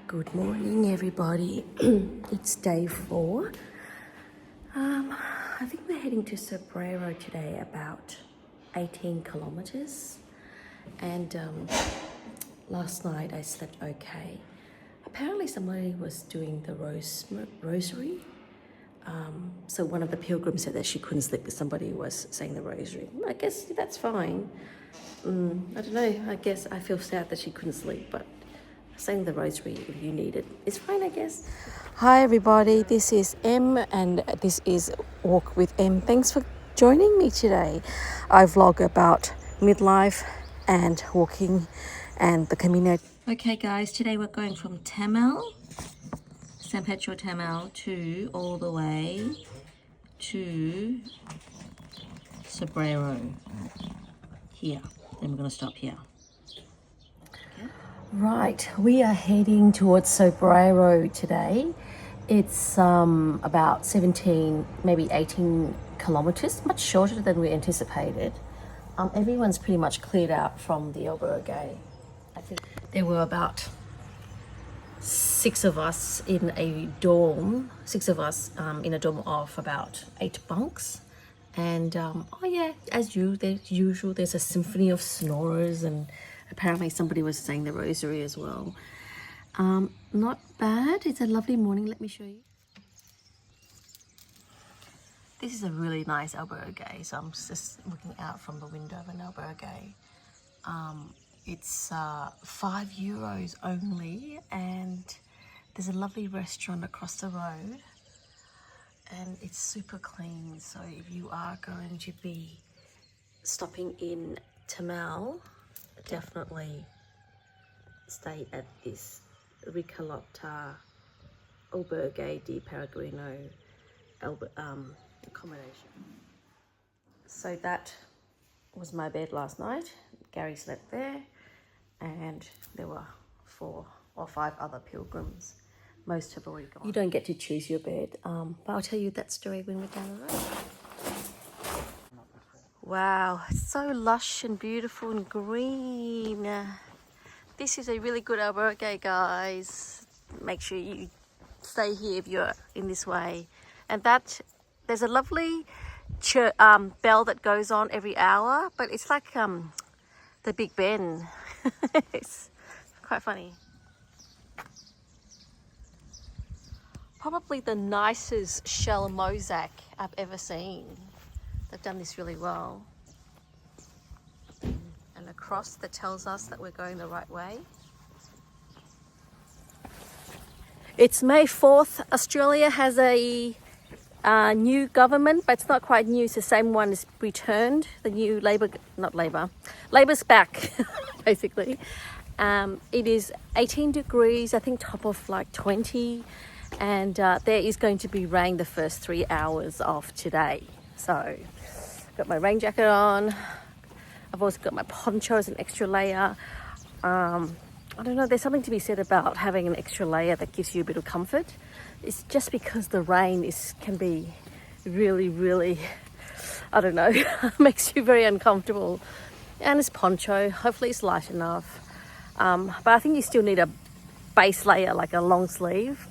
Good morning, everybody. It's day 4. I think we're heading to Sobreiro today, about 18 kilometers. And last night I slept okay. Apparently somebody was doing the rosary. So one of the pilgrims said that she couldn't sleep because somebody was saying the rosary. I guess that's fine. I don't know. I guess I feel sad that she couldn't sleep, but saying the rosary if you need it is fine, I guess. Hi everybody, this is Em and this is Walk with Em. Thanks for joining me today. I vlog about midlife and walking and the Camino. Okay guys, today we're going from San Pedro Tamil to all the way to Sobreiro here. Then we're going to stop here. Right, we are heading towards Sobreiro today. It's about 17, maybe 18 kilometers, much shorter than we anticipated. Everyone's pretty much cleared out from the albergue. I think there were about 6 of us in a dorm, in a dorm of about 8 bunks. And oh yeah, as usual, there's a symphony of snorers, and apparently somebody was saying the rosary as well. Not bad. It's a lovely morning. Let me show you. This is a really nice albergue. So I'm just looking out from the window of an albergue. It's €5 only, and there's a lovely restaurant across the road. And it's super clean, so if you are going to be stopping in Tamil, definitely stay at this Ricalotta Albergue di Peregrino accommodation. So that was my bed last night. Gary slept there, and there were 4 or 5 other pilgrims. Most have already gone. You don't get to choose your bed, but I'll tell you that story when we're down the road. Wow, it's so lush and beautiful and green. This is a really good albergue, guys. Make sure you stay here if you're in this way. And there's a lovely bell that goes on every hour, but it's like the Big Ben. It's quite funny. Probably the nicest shell mosaic I've ever seen. They've done this really well. And a cross that tells us that we're going the right way. It's May 4th. Australia has a new government, but it's not quite new. It's the same one as returned. The new Labor's back, basically. It is 18 degrees, I think top of like 20. And there is going to be rain the first 3 hours of today. So, got my rain jacket on. I've also got my poncho as an extra layer. I don't know, there's something to be said about having an extra layer that gives you a bit of comfort. It's just because the rain can be really, really, I don't know, makes you very uncomfortable. And it's poncho, hopefully it's light enough. But I think you still need a base layer, like a long sleeve.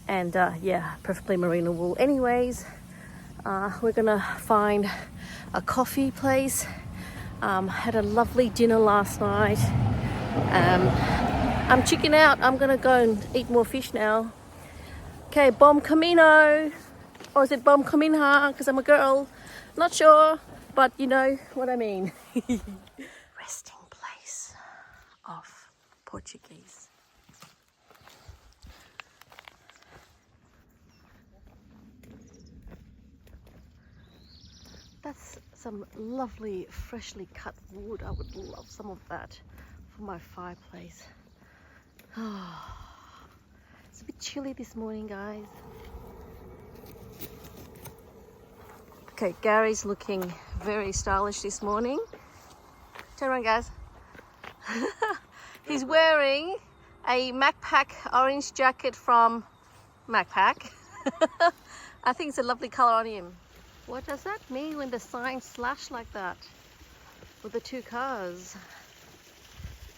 And yeah, preferably merino wool. Anyways, we're gonna find a coffee place. Had a lovely dinner last night. I'm chicking out. I'm gonna go and eat more fish now. Okay, bom Camino. Or is it bom Caminha? Because I'm a girl. Not sure, but you know what I mean. Resting place of Portuguese. That's some lovely freshly cut wood. I would love some of that for my fireplace. Oh, it's a bit chilly this morning, guys. Okay, Gary's looking very stylish this morning. Turn around, guys. He's wearing a Macpac orange jacket from Macpac. I think it's a lovely colour on him. What does that mean when the signs slash like that with the 2 cars?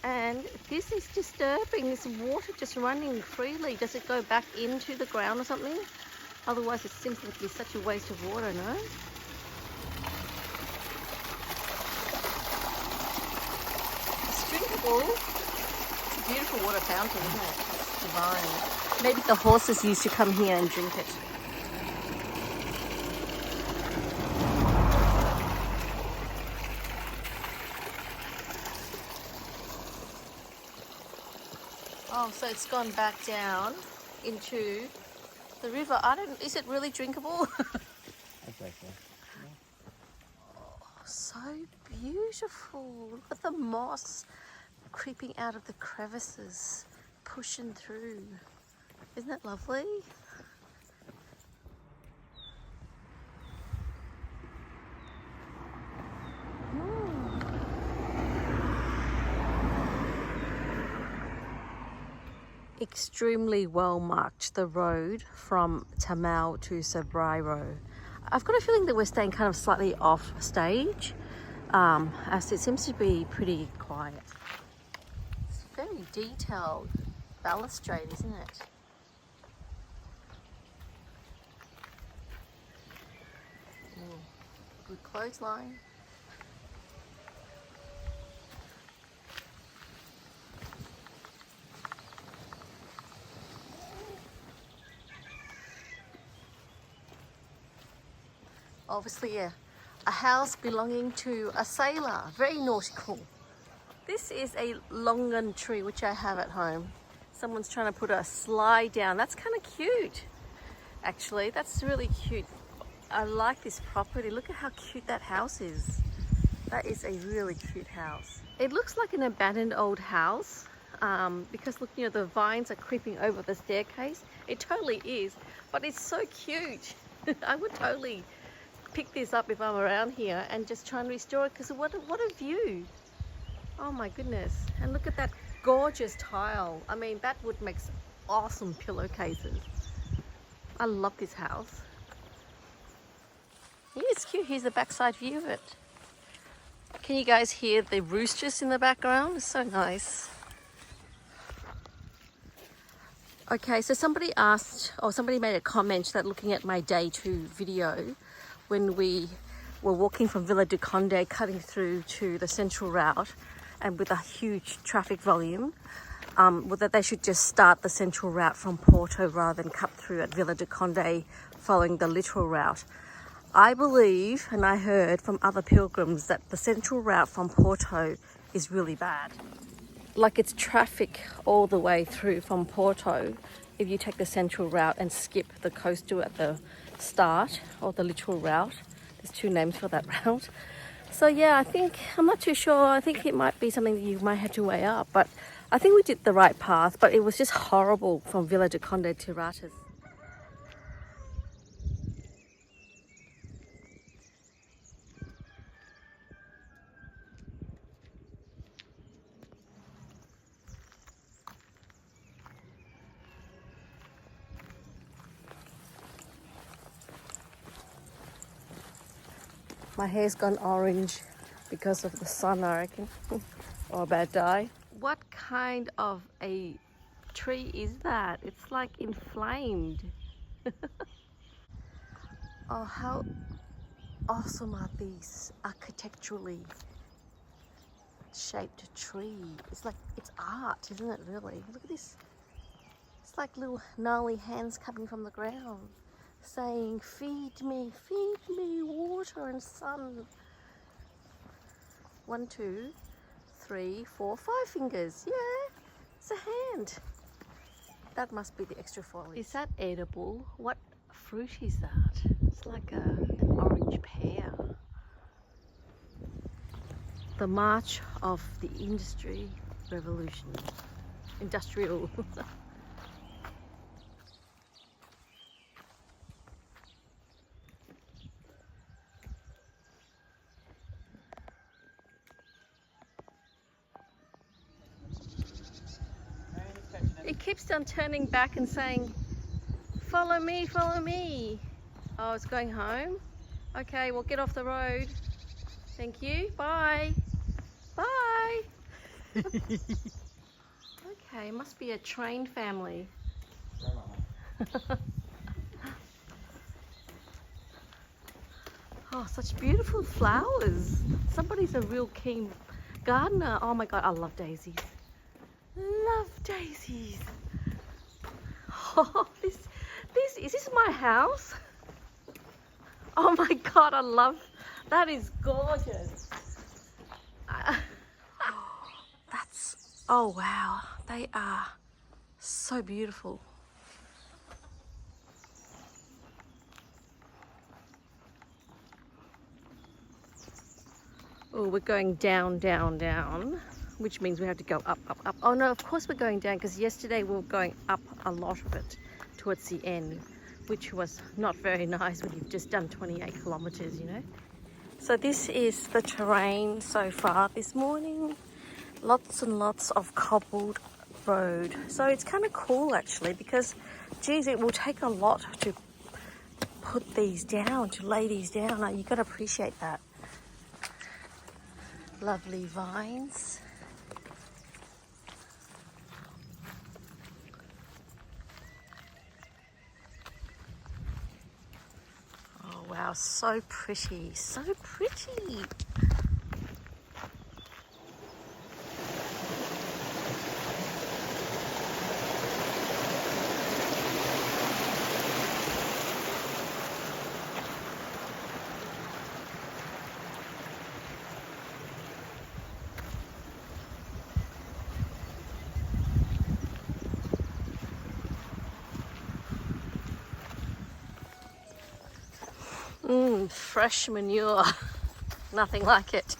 And this is disturbing, this water just running freely. Does it go back into the ground or something? Otherwise it seems to be such a waste of water, no? It's drinkable. It's a beautiful water fountain, isn't it? It's divine. Maybe the horses used to come here and drink it. Oh, so it's gone back down into the river. Is it really drinkable? I think so. Oh, so beautiful. Look at the moss creeping out of the crevices, pushing through. Isn't that lovely? Extremely well marked, the road from Tamau to Sobreiro. I've got a feeling that we're staying kind of slightly off stage, as it seems to be pretty quiet. It's very detailed balustrade, isn't it? Ooh, good clothesline. Obviously a house belonging to a sailor, very nautical. This is a longan tree which I have at home. Someone's trying to put a slide down. That's kind of cute, actually. That's really cute. I like this property. Look at how cute that house is. That is a really cute house. It looks like an abandoned old house because look, you know, the vines are creeping over the staircase. It totally is, but it's so cute. I would totally pick this up if I'm around here and just try and restore it, because what a view. Oh my goodness. And look at that gorgeous tile. I mean, that would make awesome pillowcases. I love this house. Yeah, it's cute. Here's the backside view of it. Can you guys hear the roosters in the background? It's so nice. Okay, so somebody asked, or somebody made a comment that looking at my day 2 video, when we were walking from Villa do Conde, cutting through to the central route, and with a huge traffic volume, that they should just start the central route from Porto rather than cut through at Villa do Conde following the littoral route. I believe, and I heard from other pilgrims, that the central route from Porto is really bad. Like it's traffic all the way through from Porto if you take the central route and skip the coastal at the start, or the littoral route. There's 2 names for that route. So yeah, I'm not too sure. I think it might be something that you might have to weigh up, but I think we did the right path, but it was just horrible from Villa do Conde to Ratas. My hair's gone orange because of the sun, I reckon, or a bad dye. What kind of a tree is that? It's like inflamed. Oh, how awesome are these architecturally shaped tree? It's like, it's art, isn't it, really? Look at this. It's like little gnarly hands coming from the ground, saying, feed me, water and sun. 1, 2, 3, 4, 5 fingers. Yeah, it's a hand. That must be the extra foliage. Is that edible? What fruit is that? It's like an orange pear. The march of the industry revolution. Industrial. It keeps on turning back and saying, follow me, follow me. Oh, it's going home? Okay, well, get off the road. Thank you. Bye. Bye. Okay, must be a trained family. Oh, such beautiful flowers. Somebody's a real keen gardener. Oh my God, I love daisies. Love daisies. Oh, is this my house? Oh my God, I love, that is gorgeous. That's, oh wow, they are so beautiful. Oh, we're going down, down, down, which means we have to go up, up, up. Oh no, of course we're going down because yesterday we were going up a lot of it towards the end, which was not very nice when you've just done 28 kilometers, you know. So this is the terrain so far this morning. Lots and lots of cobbled road. So it's kind of cool actually because, geez, it will take a lot to put these down, to lay these down. You've got to appreciate that. Lovely vines. Oh wow, so pretty, so pretty. Fresh manure. Nothing like it.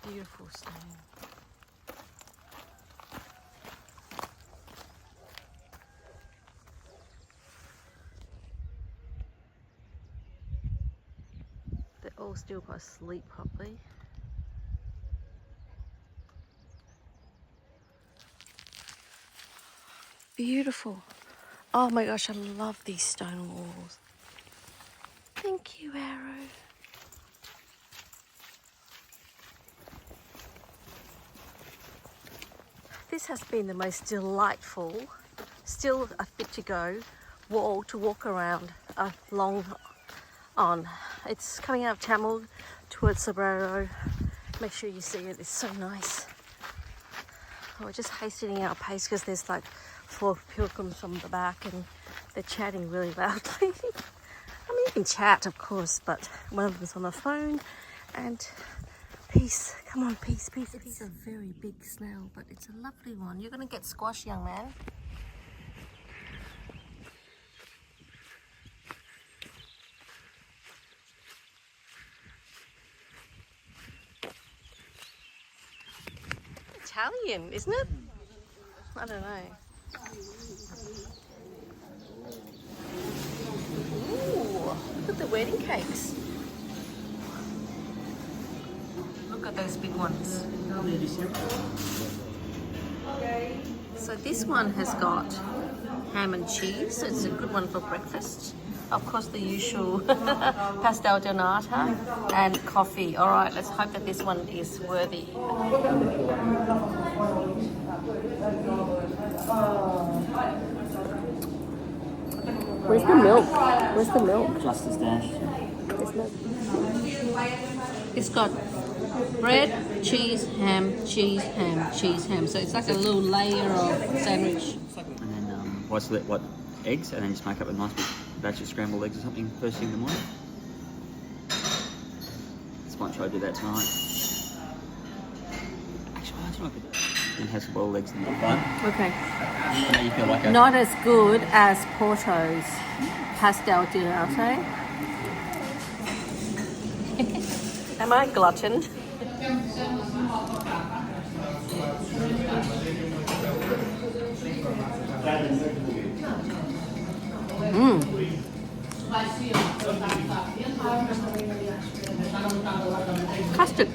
Beautiful stone. They're all still got sleep properly. Beautiful. Oh my gosh, I love these stone walls. Thank you, Arrow. This has been the most delightful, still a bit to go, wall to walk around along on. It's coming out of Tamil towards Sobreiro. Make sure you see it, it's so nice. Oh, we're just hastening our pace because there's like 4 pilgrims from the back and they're chatting really loudly. I mean, you can chat, of course, but one of them's on the phone. And peace, come on, peace, peace. It's a very big snail, but it's a lovely one. You're going to get squashed, young man. Italian, isn't it? I don't know. Ooh, look at the wedding cakes. Look at those big ones. So this one has got ham and cheese, so it's a good one for breakfast. Of course, the usual pastel de nata and coffee. All right, let's hope that this one is worthy. Where's the milk? Where's the milk? Just as dash. There's no. It's got bread, cheese, ham, cheese, ham, cheese, ham. So it's like a little layer of sandwich. And then what eggs, and then just make up a nice big batch of scrambled eggs or something first thing in the morning. Just might try to do that tonight. Actually, I think I could. And have some boiled eggs in the fun. Okay. And then you feel like Not as good as Porto's pastel de nata. Am I glutton? Custard.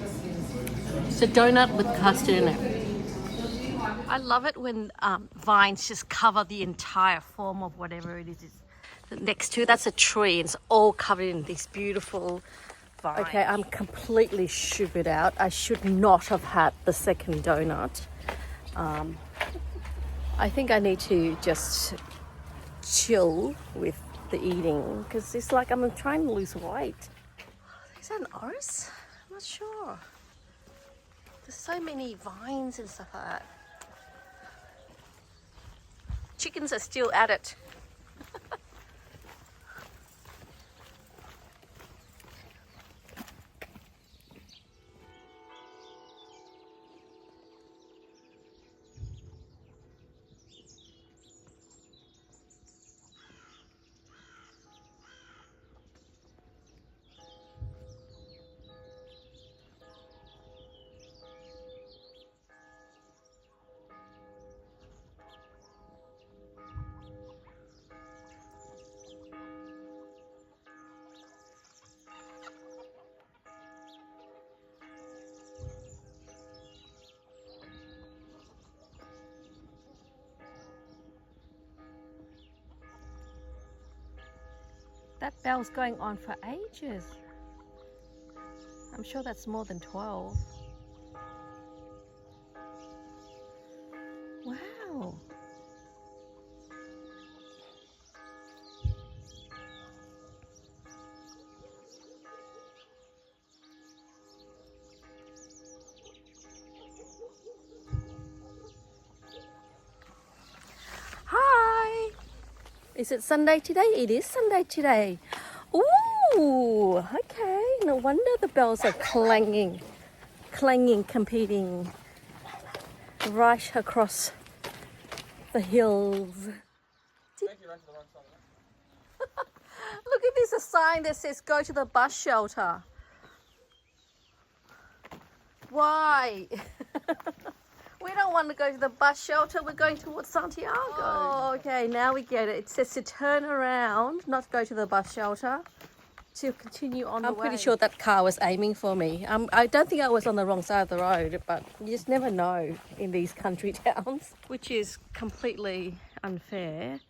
It's a donut with custard in it. I love it when vines just cover the entire form of whatever it is next to. That's a tree. It's all covered in these beautiful fine. Okay, I'm completely sugared out. I should not have had the second donut. I think I need to just chill with the eating because it's like I'm trying to lose weight. Is that an oris? I'm not sure. There's so many vines and stuff like that. Chickens are still at it. That bell's going on for ages. I'm sure that's more than 12. Wow. Hi. Is it Sunday today? It is Sunday today. Ooh, okay. No wonder the bells are clanging, competing right across the hills. Look at this, a sign that says go to the bus shelter. Why? We don't want to go to the bus shelter. We're going towards Santiago. Oh, okay. Now we get it. It says to turn around, not go to the bus shelter, to continue on the way. I'm pretty sure that car was aiming for me. I don't think I was on the wrong side of the road, but you just never know in these country towns, which is completely unfair.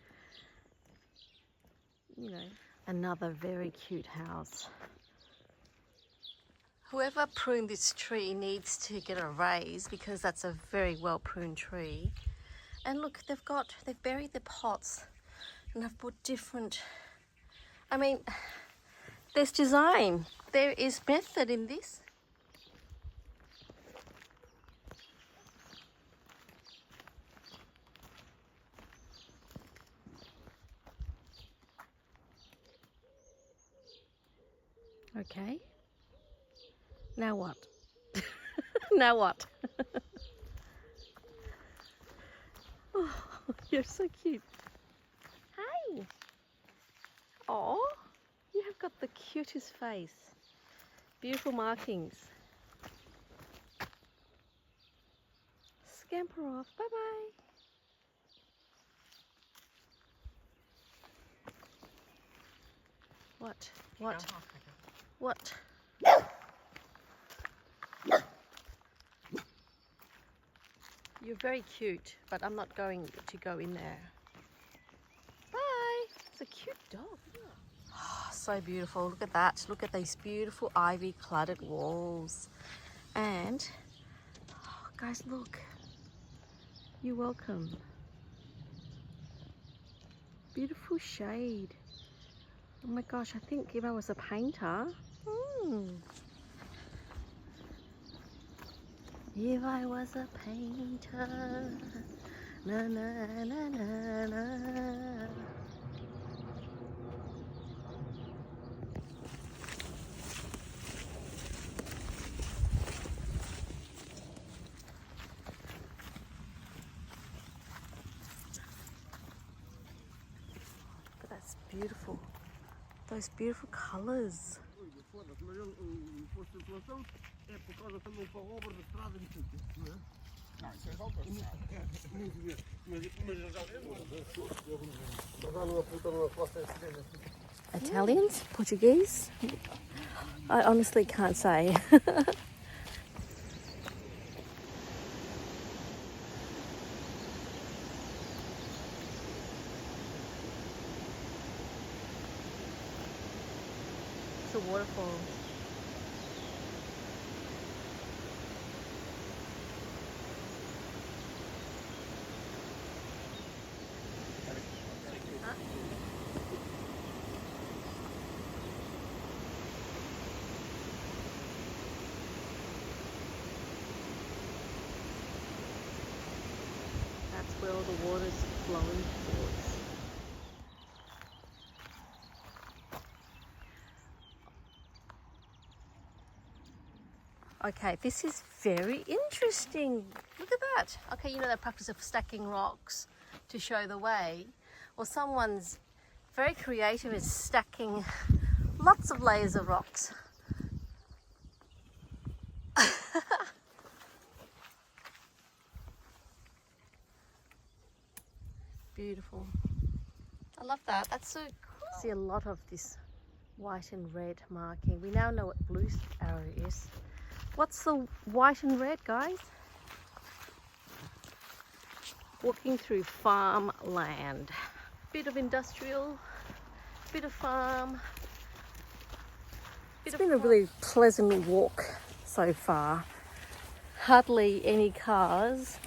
You know, another very cute house. Whoever pruned this tree needs to get a raise because that's a very well pruned tree. And look, they've buried the pots and have put different, I mean, there's design. There is method in this. Okay. Now what? Now what? Oh, you're so cute. Hi. Oh, you have got the cutest face. Beautiful markings. Scamper off. Bye-bye. What? What? What? You're very cute, but I'm not going to go in there. Bye. It's a cute dog. Oh, so beautiful. Look at that. Look at these beautiful ivy cladded walls. And, oh, guys, look. You're welcome. Beautiful shade. Oh my gosh, I think if I was a painter, if I was a painter, na na na na na. Look at that's beautiful. Those beautiful colours. É por causa também para obra da estrada de tudo, não é? Não, isso é obra. Mas Italians? Portuguese? I honestly can't say. It's a waterfall. where all the water's flowing towards. Okay, this is very interesting. Look at that. Okay, you know the practice of stacking rocks to show the way. Well, someone's very creative is stacking lots of layers of rocks. Beautiful. I love that. That's so cool. See a lot of this white and red marking. We now know what blue arrow is. What's the white and red, guys? Walking through farmland. Bit of industrial, bit of farm. It's been a really pleasant walk so far. Hardly any cars.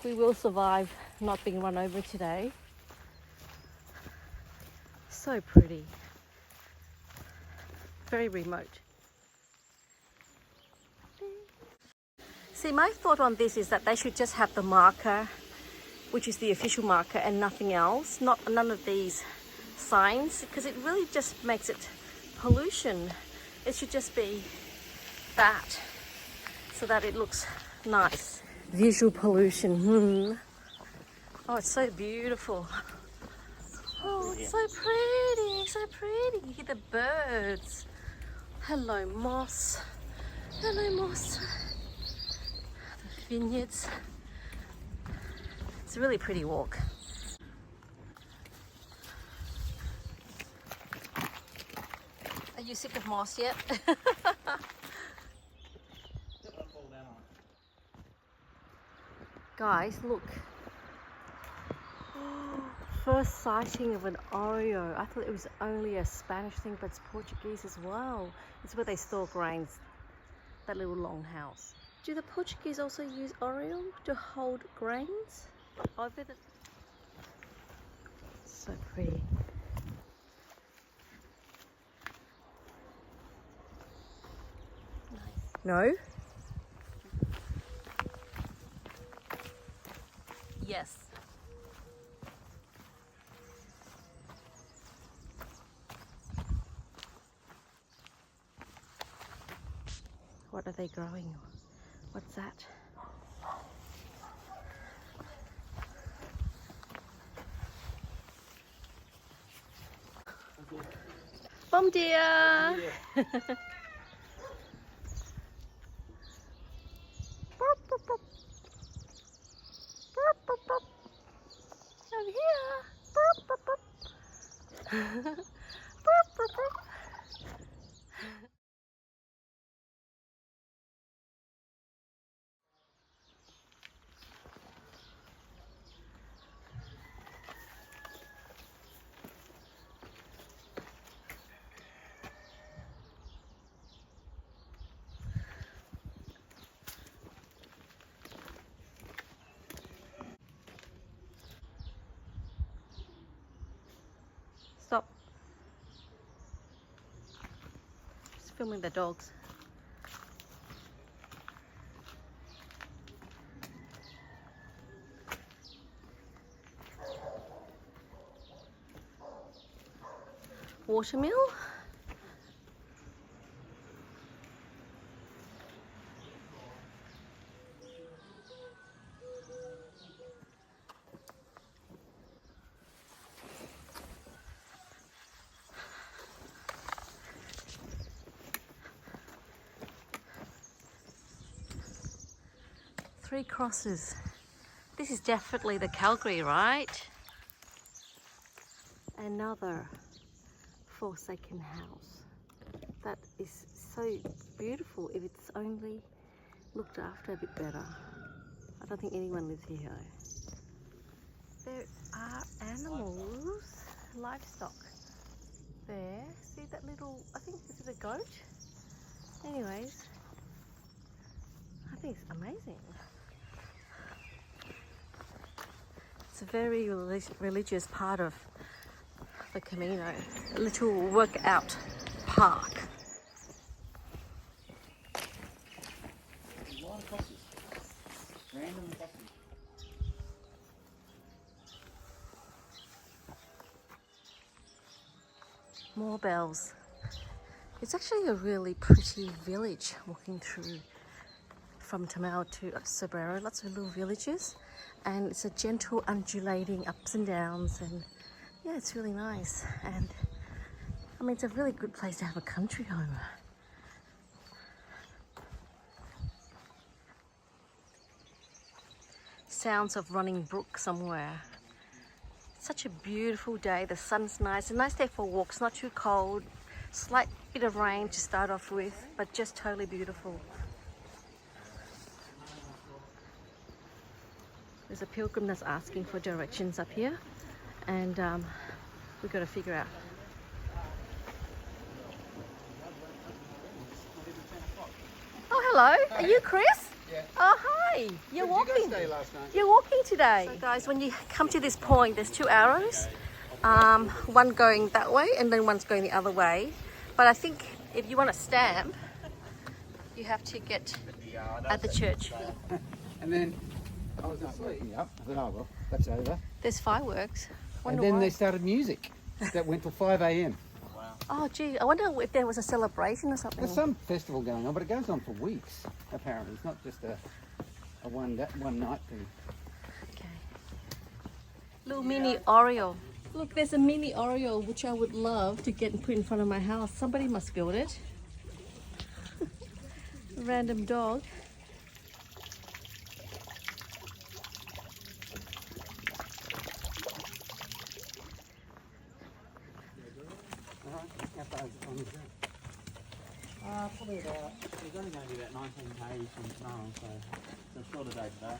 We will survive not being run over today. So pretty. Very remote. See, my thought on this is that they should just have the marker, which is the official marker, and nothing else. None of these signs, because it really just makes it pollution. It should just be that, so that it looks nice. Visual pollution. Oh, it's so beautiful. Oh, it's so pretty, so pretty. You hear the birds. Hello, moss. Hello, moss. The vineyards. It's a really pretty walk. Are you sick of moss yet? Guys, look. First sighting of an Oreo. I thought it was only a Spanish thing, but it's Portuguese as well. It's where they store grains. That little long house. Do the Portuguese also use Oreo to hold grains? I bet it. So pretty. Nice. No? Yes. What are they growing? What's that? Bom dia! Over here! Stop. Just filming the dogs. Watermill. Three crosses. This is definitely the Calgary, right? Another forsaken house. That is so beautiful if it's only looked after a bit better. I don't think anyone lives here. There are animals, livestock there. See that little, I think, is it a goat? Anyways, I think it's amazing. It's a very religious part of the Camino, a little workout park. A lot of crosses. Random crosses. More bells. It's actually a really pretty village walking through from Tamil to Sobreiro. Lots of little villages, and it's a gentle undulating ups and downs, and yeah, it's really nice. And I mean, it's a really good place to have a country home. Sounds of running brook somewhere. Such a beautiful day. The sun's nice. A nice day for walks. Not too cold. Slight bit of rain to start off with, but just totally beautiful. There's a pilgrim that's asking for directions up here, and we've got to figure out. Oh, hello. Are you Chris? Yeah. Oh, hi. You're walking. Did you guys stay last night? You're walking today. So guys, when you come to this point, there's 2 arrows. One going that way and then one's going the other way. But I think if you want a stamp, you have to get at the church. And then I was asleep. Yep. I thought, oh well, that's over. There's fireworks. And Wonder then why. they started music that went till 5 a.m. Oh, gee. I wonder if there was a celebration or something. There's some festival going on, but it goes on for weeks. Apparently, it's not just a one night thing. Okay. Little mini Oreo. Look, there's a mini Oreo which I would love to get and put in front of my house. Somebody must build it. Random dog. Probably about, it's only going to be about 19 k's from tomorrow, so it's a shorter day today.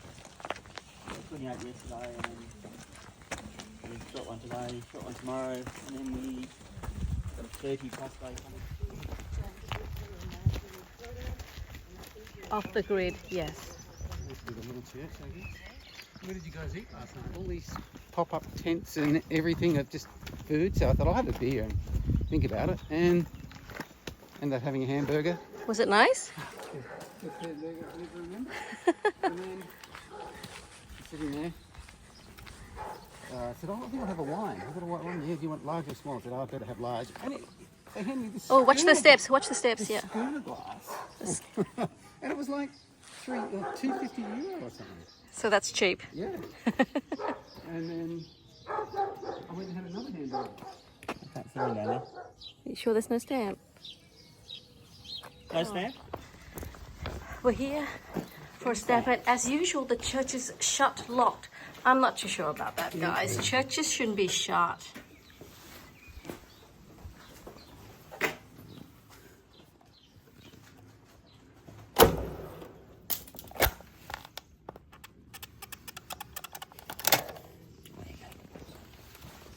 So 28 yesterday, and then we short one today, short one tomorrow, and then we got a 30 plus day coming. Off the grid, yes. This is a little church, I guess. Where did you guys eat last night? All these pop-up tents and everything of just food. So I thought I'll have a beer and think about it, and ended up having a hamburger. Was it nice? And then sitting there, I said, oh, I think I'll have a wine. I've got a white wine. Yeah, do you want large or small? I said, oh, I better have large. And they handed me this. Oh, watch the schooner- steps. Watch the steps, this yeah. schooner glass. And it was like €250 or something. So that's cheap. Yeah. And then I went and had another hamburger. I can't see one down there. You sure there's no stamp? No stamp? We're here for a stamp, and as usual, the church is shut, locked. I'm not too sure about that, guys. Churches shouldn't be shut.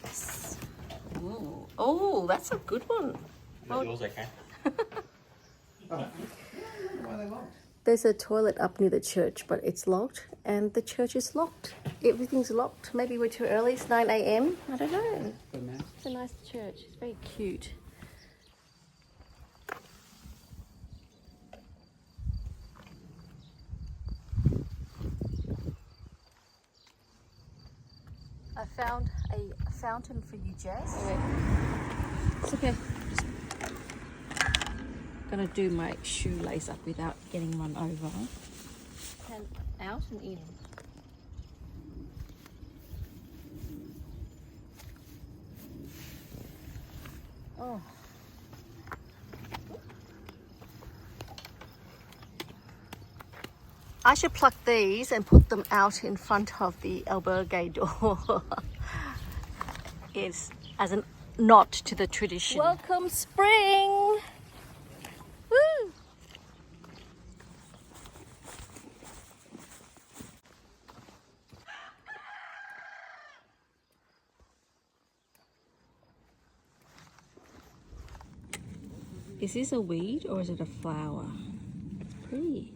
Yes. Ooh. Oh, that's a good one. Is yours okay? Why are they locked? There's a toilet up near the church, but it's locked, and the church is locked. Everything's locked. Maybe we're too early. It's 9 a.m. I don't know. For mass? It's a nice church. It's very cute. I found a fountain for you, Jess. It's okay. Just gonna do my shoelace up without getting run over. And out and in. Oh. I should pluck these and put them out in front of the albergue door. It's as a nod to the tradition. Welcome spring! Woo! Is this a weed or is it a flower? It's pretty.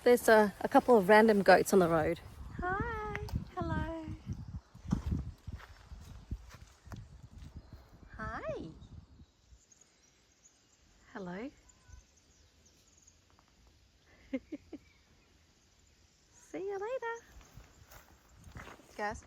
There's a couple of random goats on the road. Hi, hello. Hi. Hello. See you later. Guys.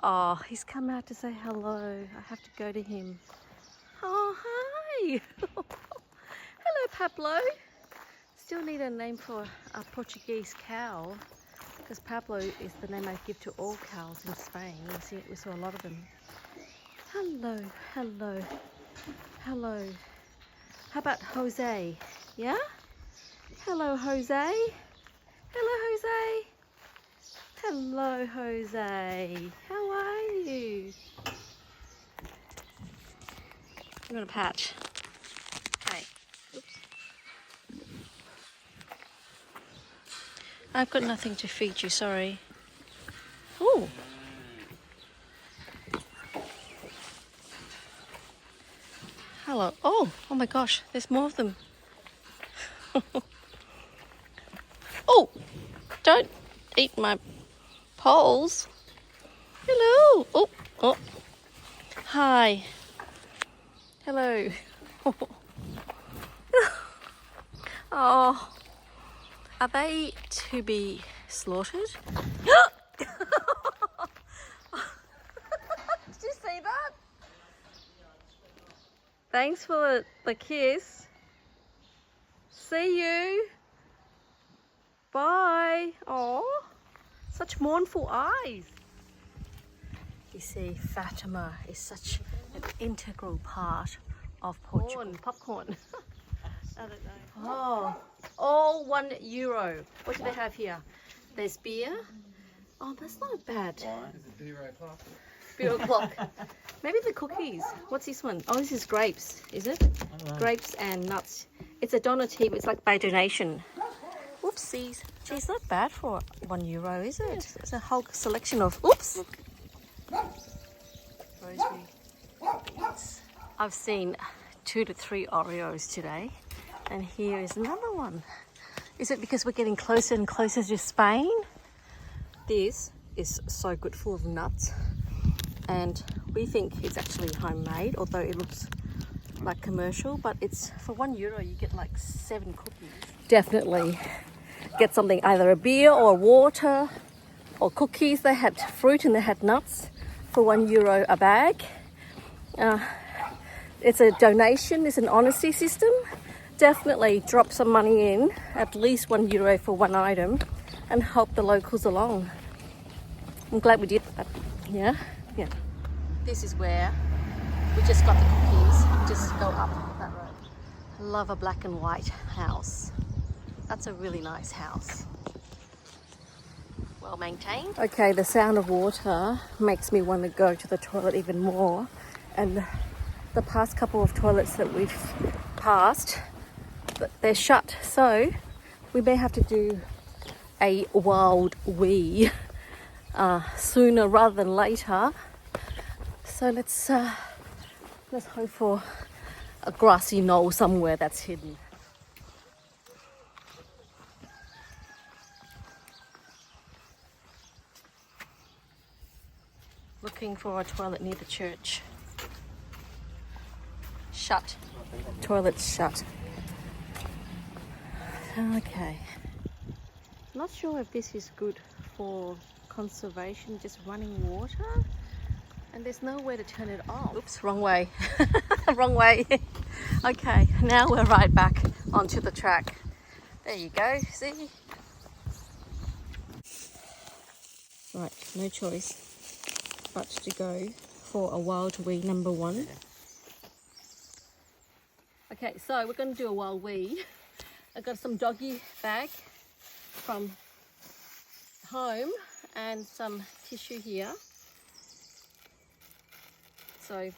Oh, he's come out to say hello. I have to go to him. Oh, hi. Hello, Pablo. Still need a name for a Portuguese cow because Pablo is the name I give to all cows in Spain. We saw a lot of them. Hello, hello, hello. How about Jose? Yeah? Hello, Jose. Hello, Jose. Hello, Jose. How are you? I'm gonna patch. Hey. Oops. I've got nothing to feed you, sorry. Oh. Hello. Oh my gosh, there's more of them. Oh, don't eat my poles. Hello. Oh. Hi. Hello. Oh, are they to be slaughtered? Did you see that? Thanks for the kiss. See you. Bye. Oh, such mournful eyes. You see, Fatima is such an integral part of Portugal. Popcorn. I don't know. Oh, all €1. What do they have here? There's beer. Oh, that's not bad. Beer o'clock. Maybe the cookies. What's this one? Oh, this is grapes, is it? Grapes and nuts. It's a donative. It's like by donation. Whoopsies. Gee, it's not bad for €1, is it? It's a whole selection of. Oops. Rosary beads. I've seen 2 to 3 Oreos today, and here is another one. Is it because we're getting closer and closer to Spain? This is so good, full of nuts, and we think it's actually homemade, although it looks like commercial, but it's for €1 you get like 7 cookies. Definitely get something, either a beer or water or cookies. They had fruit and they had nuts for €1 a bag. It's a donation, it's an honesty system. Definitely drop some money in, at least €1 for one item, and help the locals along. I'm glad we did that. Yeah. This is where we just got the cookies. Just go up that road. I love a black and white house. That's a really nice house. Well maintained. Okay, the sound of water makes me want to go to the toilet even more. And the past couple of toilets that we've passed, they're shut. So we may have to do a wild wee sooner rather than later. So let's hope for a grassy knoll somewhere that's hidden. Looking for a toilet near the church. Shut. Toilet's shut. Okay. Not sure if this is good for conservation, just running water. And there's nowhere to turn it off. Oops, wrong way. Wrong way. Okay, now we're right back onto the track. There you go, see? Right, no choice but to go for a wild wee number 1. Okay, so we're going to do a wild wee. I've got some doggy bag from home and some tissue here. So, okay.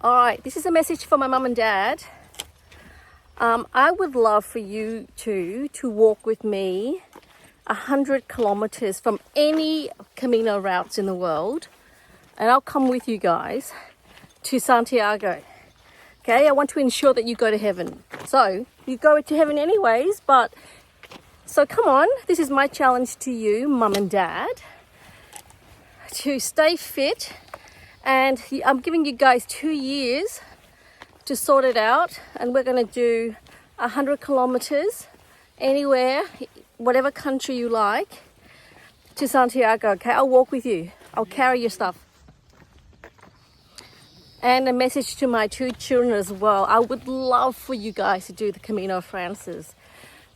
All right, this is a message for my mum and dad. I would love for you to walk with me 100 kilometers from any Camino routes in the world, and I'll come with you guys to Santiago. Okay, I want to ensure that you go to heaven. So you go to heaven anyways, but so come on, this is my challenge to you, mum and dad, to stay fit. And I'm giving you guys 2 years to sort it out, and we're going to do 100 kilometers anywhere, whatever country you like, to Santiago. Okay, I'll walk with you. I'll carry your stuff. And a message to my 2 children as well. I would love for you guys to do the Camino Frances.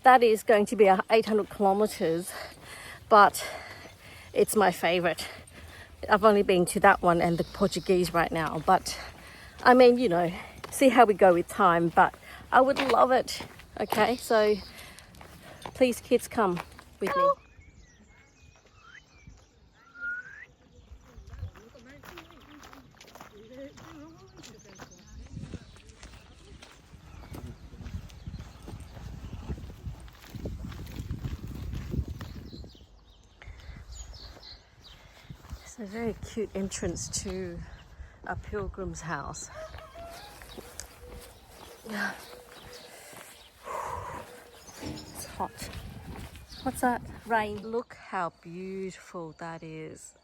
That is going to be 800 kilometers, but it's my favorite. I've only been to that one and the Portuguese right now, but I mean, you know, see how we go with time, but I would love it. Okay, so please kids, come with me. It's a very cute entrance to a pilgrim's house. It's hot. What's that? Rain. Look how beautiful that is.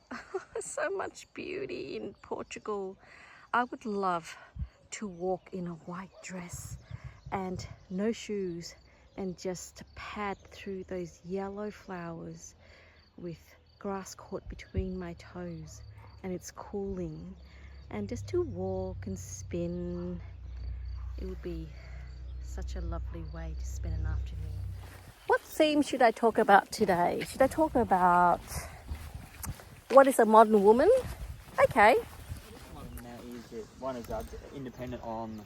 So much beauty in Portugal. I would love to walk in a white dress and no shoes and just pad through those yellow flowers with grass caught between my toes, and it's cooling, and just to walk and spin. It would be such a lovely way to spend an afternoon. What theme should I talk about today? Should I talk about what is a modern woman? Okay. Now is that one is independent on.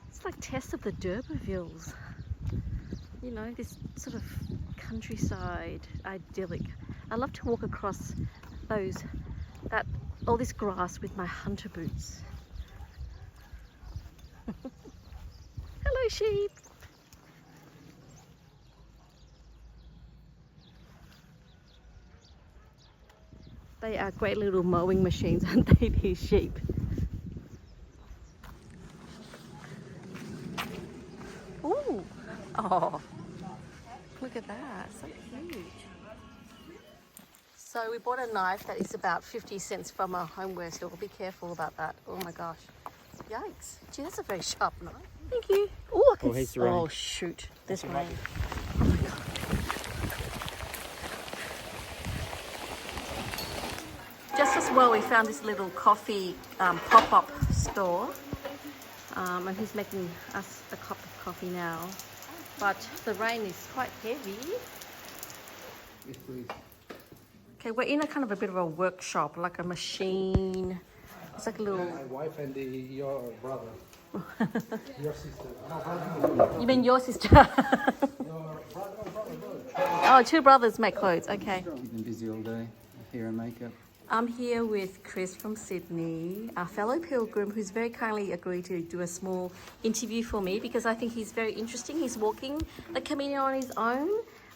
It's like Tess of the D'Urbervilles. You know, this sort of countryside, idyllic. I love to walk across all this grass with my hunter boots. Hello, sheep. They are great little mowing machines, aren't they, these sheep? Ooh. Oh, look at that, so huge. So we bought a knife that is about 50 cents from a homeware store. Be careful about that. Oh my gosh. Yikes. Gee, that's a very sharp knife. Thank you. Ooh, I can oh, shoot. There's rain. Oh my God. Just as well, we found this little coffee pop-up store. And he's making us a cup of coffee now. But the rain is quite heavy. Yes, please. Okay, we're in a kind of a bit of a workshop, like a machine. It's like a little... My wife and your brother. Your sister. No, brother. You mean your sister? Your brother, Oh, 2 brothers make clothes, okay. Keep them busy all day. Hair and makeup. I'm here with Chris from Sydney, our fellow pilgrim, who's very kindly agreed to do a small interview for me because I think he's very interesting. He's walking the Camino on his own.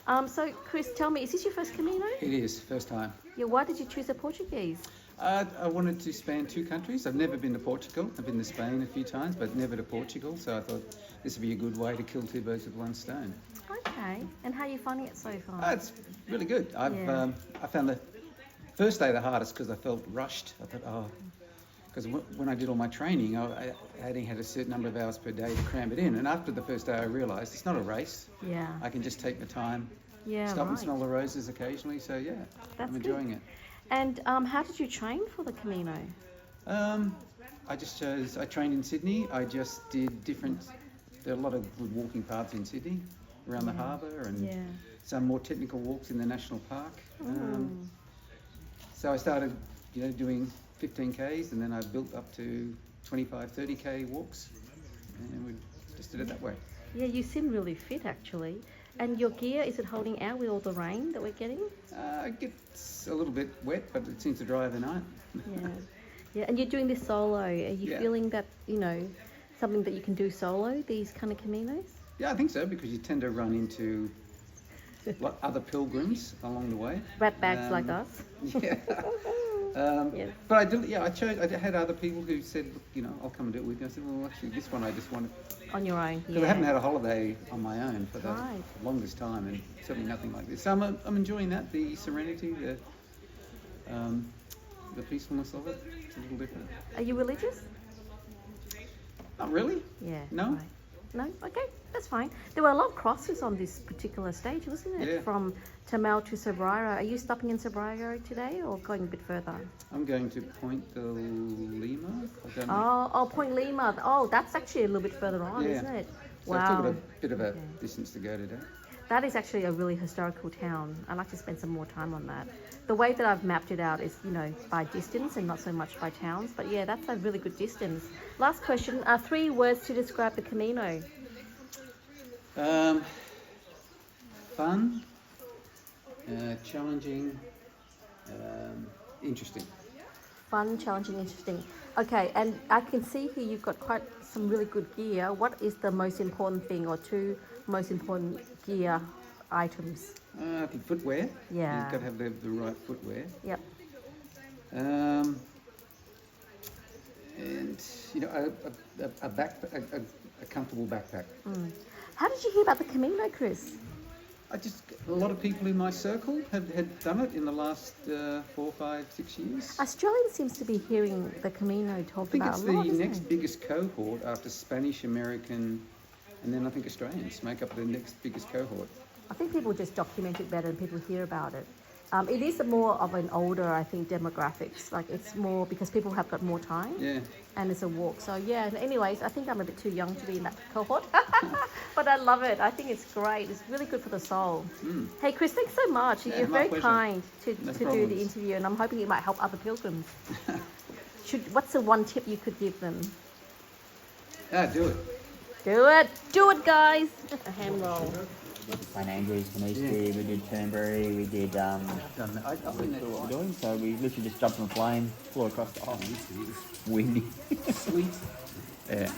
So Chris, tell me, is this your first Camino? It is, first time. Yeah, why did you choose the Portuguese? I wanted to span 2 countries. I've never been to Portugal. I've been to Spain a few times, but never to Portugal. So I thought this would be a good way to kill 2 birds with 1 stone. Okay, and how are you finding it so far? It's really good. I found the first day the hardest because I felt rushed. I thought, because when I did all my training, I only had a certain number of hours per day to cram it in. And after the first day, I realised it's not a race. Yeah. I can just take my time, Yeah, stop and right. smell the roses occasionally. So yeah, That's I'm enjoying it. And how did you train for the Camino? I trained in Sydney. I just did there are a lot of good walking paths in Sydney, around the harbour, and some more technical walks in the national park. So I started, doing 15Ks, and then I built up to 25, 30K walks, and we just did it that way. Yeah, you seem really fit actually. And your gear, is it holding out with all the rain that we're getting? It gets a little bit wet, but it seems to dry overnight. Yeah. Yeah, and you're doing this solo. Are you feeling that, something that you can do solo, these kind of Caminos? Yeah, I think so, because you tend to run into other pilgrims along the way. Rat bags like us? Yeah. Yes. But I had other people who said, look, I'll come and do it with you. I said, well, actually, this one I just wanted. On your own, Because I haven't had a holiday on my own for the Right. longest time, and certainly nothing like this. So I'm enjoying that, the serenity, the peacefulness of it. It's a little different. Are you religious? Not really. Yeah. No. Right. No? Okay, that's fine. There were a lot of crosses on this particular stage, wasn't it? Yeah. From Tamel to Sobreiro. Are you stopping in Sobreiro today or going a bit further? I'm going to Point de Lima. I don't know. Oh, Point Lima. Oh, that's actually a little bit further on, Yeah. isn't it? So I've still got a bit of a distance to go today. That is actually a really historical town. I'd like to spend some more time on that. The way that I've mapped it out is, by distance and not so much by towns. But yeah, that's a really good distance. Last question. 3 words to describe the Camino. Fun, challenging, interesting. Fun, challenging, interesting. Okay, and I can see here you've got quite some really good gear. What is the most important thing or 2 most important gear items? I think footwear. Yeah. You've got to have the right footwear. Yep. And a comfortable backpack. How did you hear about the Camino, Chris? A lot of people in my circle had done it in the last 4, 5, 6 years. Australian seems to be hearing the Camino I talked think about it's a lot, the isn't next it? biggest cohort after Spanish, American, and then I think Australians make up the next biggest cohort. I think people just document it better and people hear about it. It is more of an older, I think, demographics. Like it's more because people have got more time. Yeah. And it's a walk. So yeah, anyways, I think I'm a bit too young to be in that cohort. But I love it. I think it's great. It's really good for the soul. Hey Chris, thanks so much. Yeah, You're my very pleasure. kind to No do the problems. interview, and I'm hoping it might help other pilgrims. What's the one tip you could give them? Do it. Do it guys. A hand roll. St Andrews from Eastleigh, we did Turnberry, we did I've done that. I've been there what we're twice. doing. So we literally just jumped on a plane, flew across the windy. Sweet. Yeah.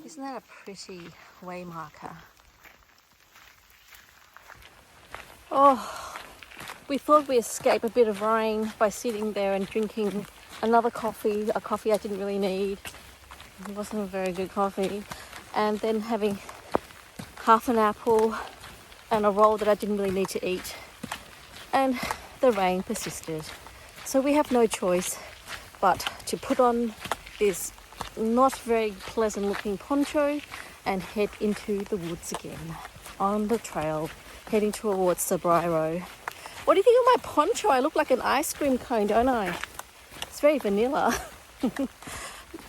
Isn't that a pretty way marker? Oh, we thought we'd escape a bit of rain by sitting there and drinking another coffee, a coffee I didn't really need. It wasn't a very good coffee. And then having half an apple and a roll that I didn't really need to eat. And the rain persisted. So we have no choice but to put on this not very pleasant looking poncho and head into the woods again on the trail heading towards Sobreiro. What do you think of my poncho? I look like an ice cream cone, don't I? It's very vanilla.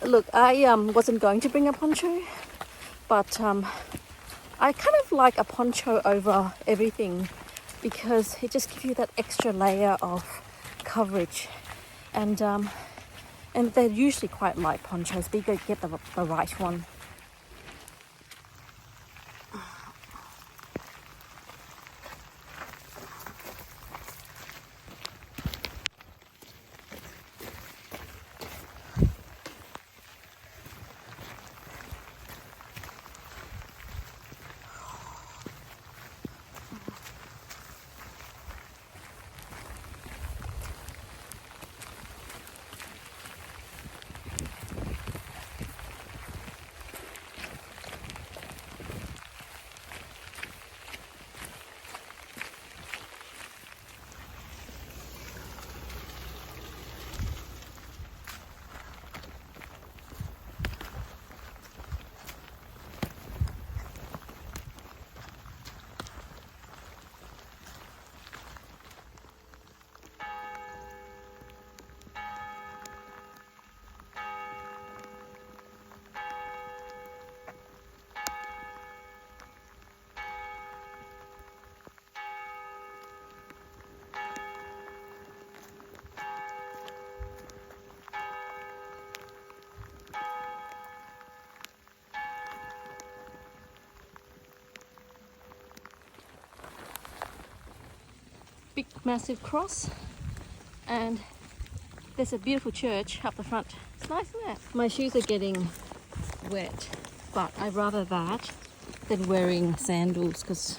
Look, I wasn't going to bring a poncho, but I kind of like a poncho over everything because it just gives you that extra layer of coverage. And they're usually quite light ponchos, but you got to get the right one. big massive cross, and there's a beautiful church up the front. It's nice, isn't it? My shoes are getting wet, but I'd rather that than wearing sandals because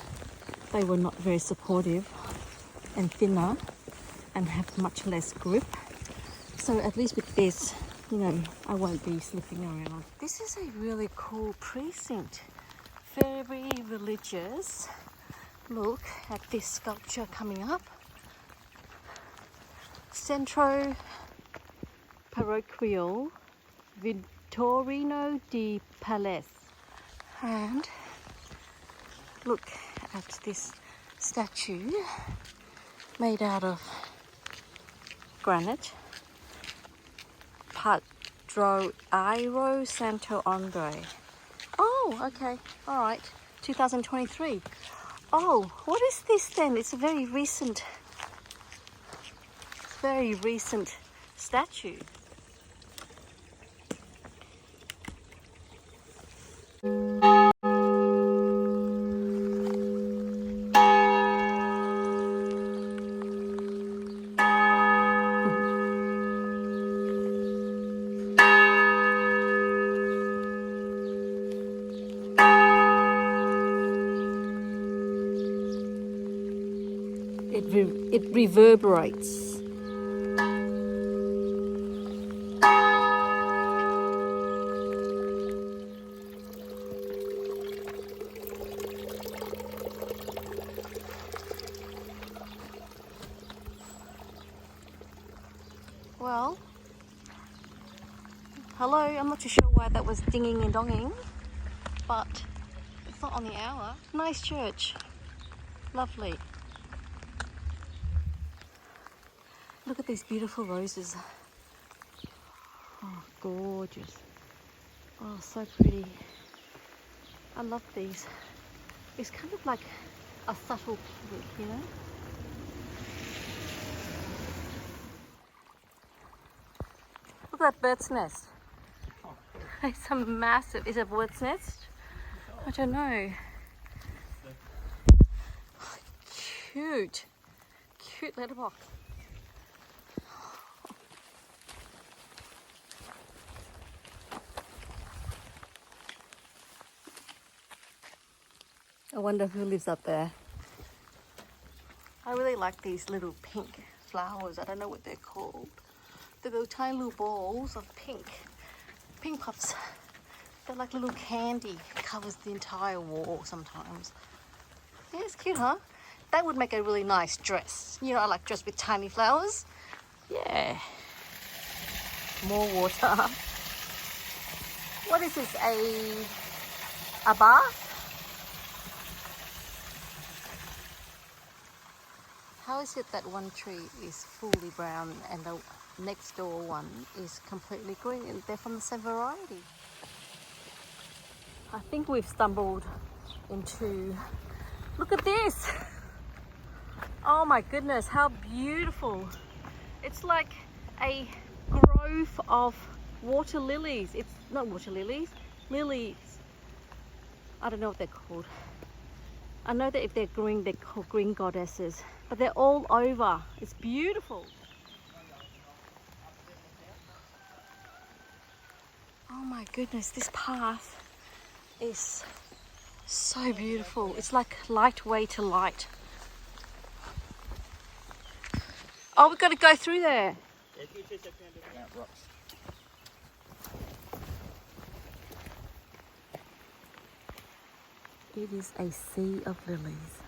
they were not very supportive and thinner and have much less grip. So at least with this, you know, I won't be slipping around. This is a really cool precinct. Very religious. Look at this sculpture coming up. Centro Parochial Vittorino di Palace. And look at this statue made out of granite. Padroiro Santo Andre. Oh, okay, all right. 2023. Oh, what is this then? It's a very recent statue. It reverberates. Well, hello, I'm not too sure why that was dinging and donging, but it's not on the hour. Nice church. Lovely. Look at these beautiful roses. Oh, gorgeous. Oh, so pretty. I love these. It's kind of like a subtle pink, you know? Look at that bird's nest. It's a massive, is it a bird's nest? I don't know. Oh, cute. Cute letterbox. I wonder who lives up there. I really like these little pink flowers. I don't know what they're called. They're little tiny little balls of pink. Pink puffs. They're like little candy. Covers the entire wall sometimes. Yeah, it's cute, huh? That would make a really nice dress. You know, I like dress with tiny flowers. Yeah. More water. What is this? A bath? How is it that one tree is fully brown and the next door one is completely green? And they're from the same variety. I think we've stumbled into... Look at this! Oh my goodness, how beautiful. It's like a grove of water lilies. It's not water lilies, lilies. I don't know what they're called. I know that if they're green, they're called green goddesses, but they're all over. It's beautiful. Oh my goodness, this path is so beautiful. It's like light way to light. Oh, we've got to go through there. It is a sea of lilies.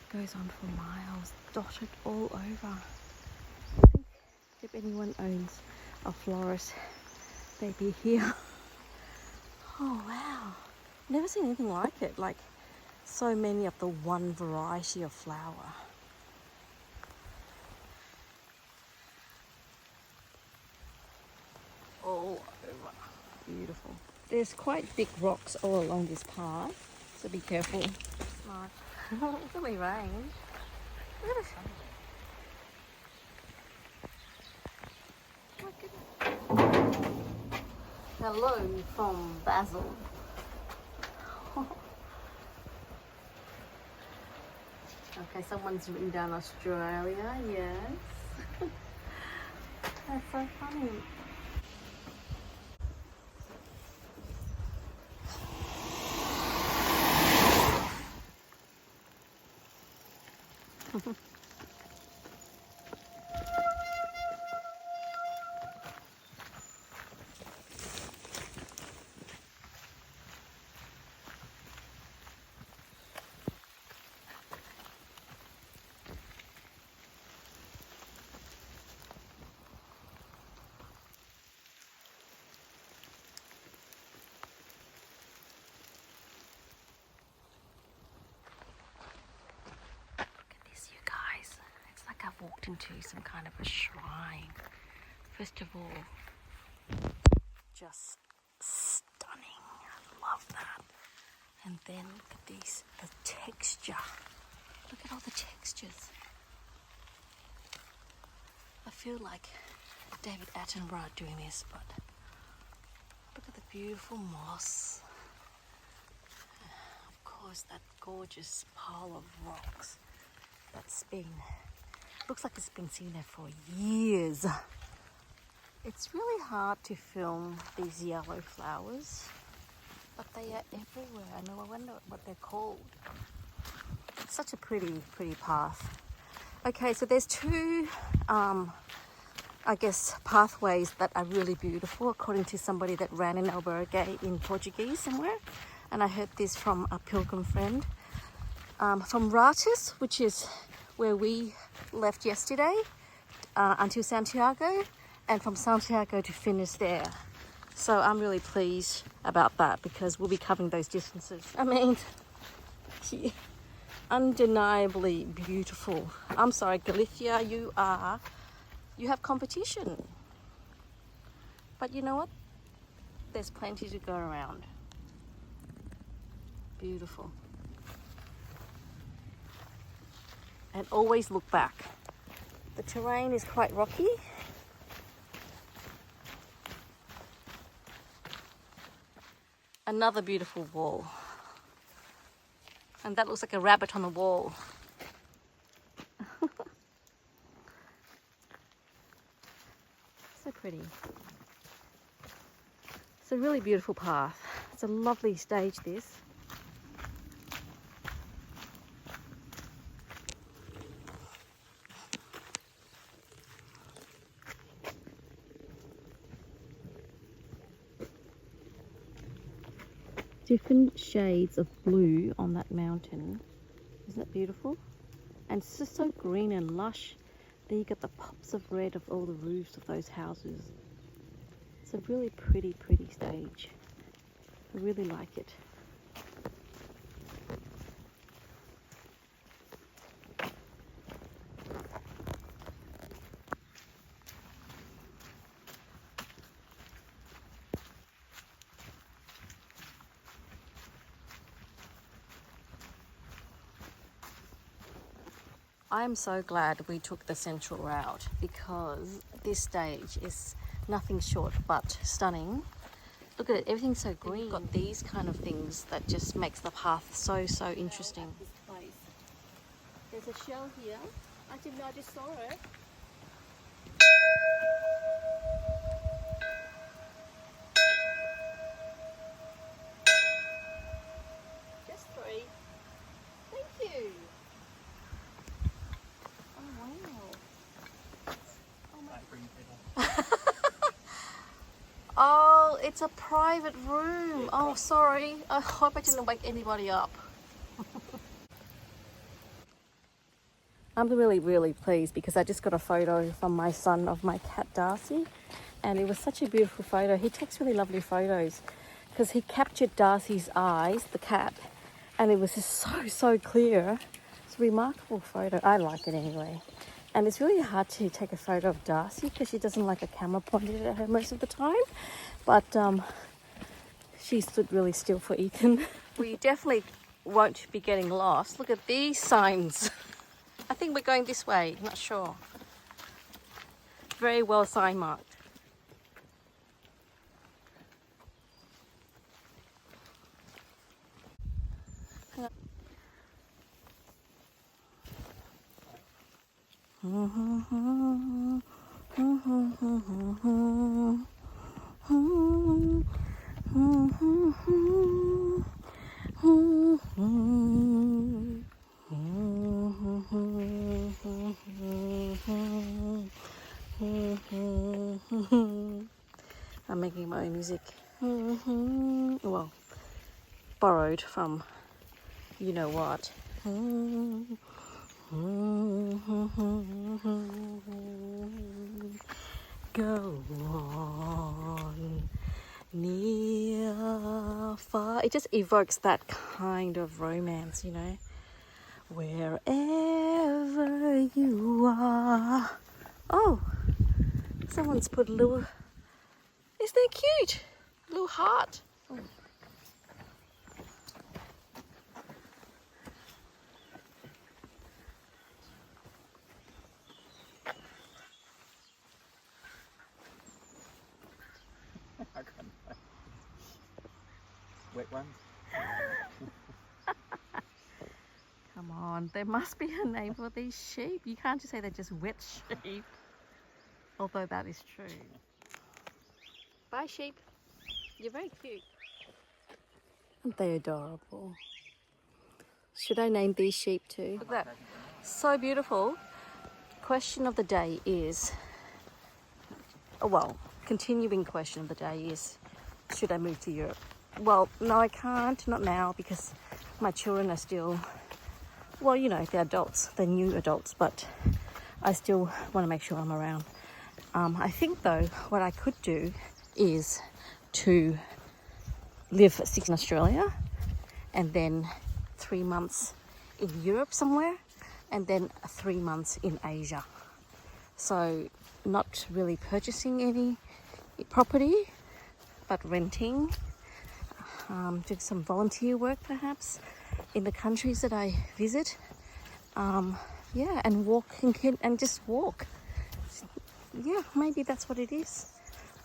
It goes on for miles, dotted all over. I think if anyone owns a florist, they'd be here. Oh wow, never seen anything like it. Like so many of the one variety of flower. All over. Beautiful. There's quite big rocks all along this path, so be careful. It's gonna be rain. Look at this. Oh my goodness. Hello from Basel. Okay, someone's written down Australia, yes. That's so funny. You guys, it's like I've walked into some kind of a shrine. First of all, just stunning. I love that. And then look at these, the texture. Look at all the textures. I feel like David Attenborough doing this, but look at the beautiful moss. Of course, that gorgeous pile of rocks. That's been, looks like it's been sitting there for years. It's really hard to film these yellow flowers, but they are everywhere. I know, I wonder what they're called. It's such a pretty path. Okay, so there's two, I guess, pathways that are really beautiful, according to somebody that ran in Albergue in Portuguese somewhere. And I heard this from a pilgrim friend. From Ratis, which is where we left yesterday, until Santiago, and from Santiago to finish there. So I'm really pleased about that because we'll be covering those distances. I mean, yeah, undeniably beautiful. I'm sorry, Galicia, you have competition. But you know what? There's plenty to go around. Beautiful. And always look back. The terrain is quite rocky. Another beautiful wall. And that looks like a rabbit on the wall. So pretty. It's a really beautiful path. It's a lovely stage, this. Different shades of blue on that mountain. Isn't that beautiful? And it's just so green and lush. Then you get the pops of red of all the roofs of those houses. It's a really pretty stage. I really like it. I'm so glad we took the central route because this stage is nothing short but stunning. Look at it, everything's so green. You've got these kind of things that just makes the path so interesting. There's a shell here. I didn't know, I just saw it. Just 3. Thank you. Oh, it's a private room. Oh, sorry. I hope I didn't wake anybody up. I'm really pleased because I just got a photo from my son of my cat Darcy, and it was such a beautiful photo. He takes really lovely photos because he captured Darcy's eyes, the cat, and it was just so clear. It's a remarkable photo. I like it anyway. And it's really hard to take a photo of Darcy because she doesn't like a camera pointed at her most of the time. But she stood really still for Ethan. We definitely won't be getting lost. Look at these signs. I think we're going this way, not sure. Very well sign marked. I'm making my own music. Well, borrowed from you know what. Go on, near, far. It just evokes that kind of romance, you know. Wherever you are. Oh, someone's put a little. Isn't that cute? A little heart. Oh. Wet ones. Come on, there must be a name for these sheep. You can't just say they're just wet sheep. Although that is true. Bye sheep. You're very cute. Aren't they adorable? Should I name these sheep too? Look at that. So beautiful. Question of the day is, oh, well, continuing question of the day is, should I move to Europe? Well, no, I can't. Not now, because my children are still, well, you know, they're adults. They're new adults, but I still want to make sure I'm around. I think, though, what I could do is to live 6 months in Australia and then 3 months in Europe somewhere and then 3 months in Asia. So not really purchasing any property, but renting, doing some volunteer work perhaps in the countries that I visit. Yeah, and walk and just walk. Yeah, maybe that's what it is.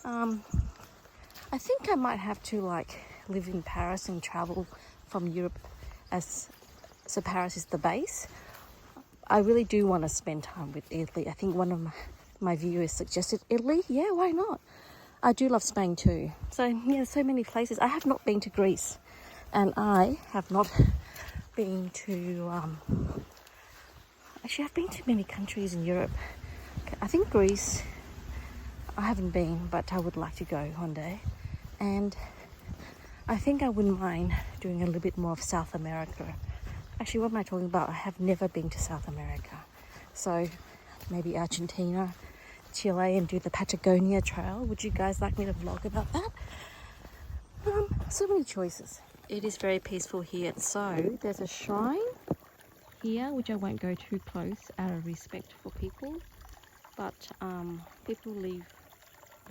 I think I might have to like live in Paris and travel from Europe so Paris is the base. I really do want to spend time with Italy. I think one of my viewers suggested Italy. Yeah, why not? I do love Spain too. So yeah, so many places. I have not been to Greece, and I have not been to. Actually, I've been to many countries in Europe. I think Greece. I haven't been, but I would like to go one day, and I think I wouldn't mind doing a little bit more of South America. Actually, what am I talking about? I have never been to South America. So maybe Argentina, Chile, and do the Patagonia Trail. Would you guys like me to vlog about that? So many choices. It is very peaceful here. So there's a shrine here, which I won't go too close out of respect for people. But people leave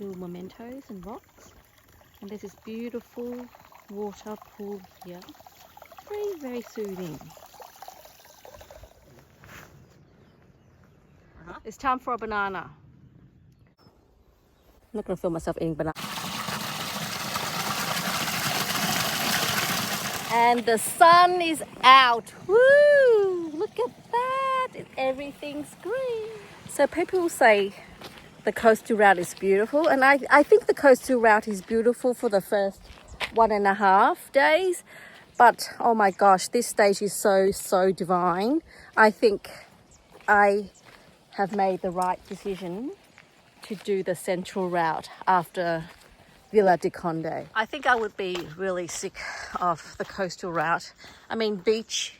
little mementos and rocks. And there's this beautiful water pool here. Very, very soothing. It's time for a banana. I'm not going to film myself eating banana. And the sun is out. Woo! Look at that. Everything's green. So people say the coastal route is beautiful. And I think the coastal route is beautiful for the first 1.5 days. But oh my gosh, this stage is so divine. I think I have made the right decision to do the central route after Villa de Conde. I think I would be really sick of the coastal route. I mean, beach.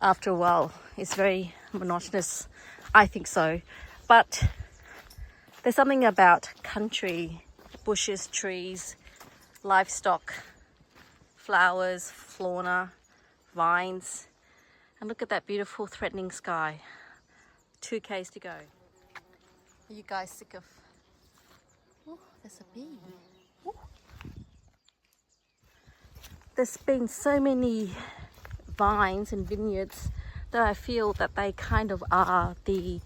After a while, it's very monotonous. I think so. But there's something about country, bushes, trees, livestock, flowers, fauna, vines, and look at that beautiful threatening sky. 2 k's to go. Are you guys sick of... Oh, there's a bee. Oh. There's been so many vines and vineyards that I feel that they kind of are the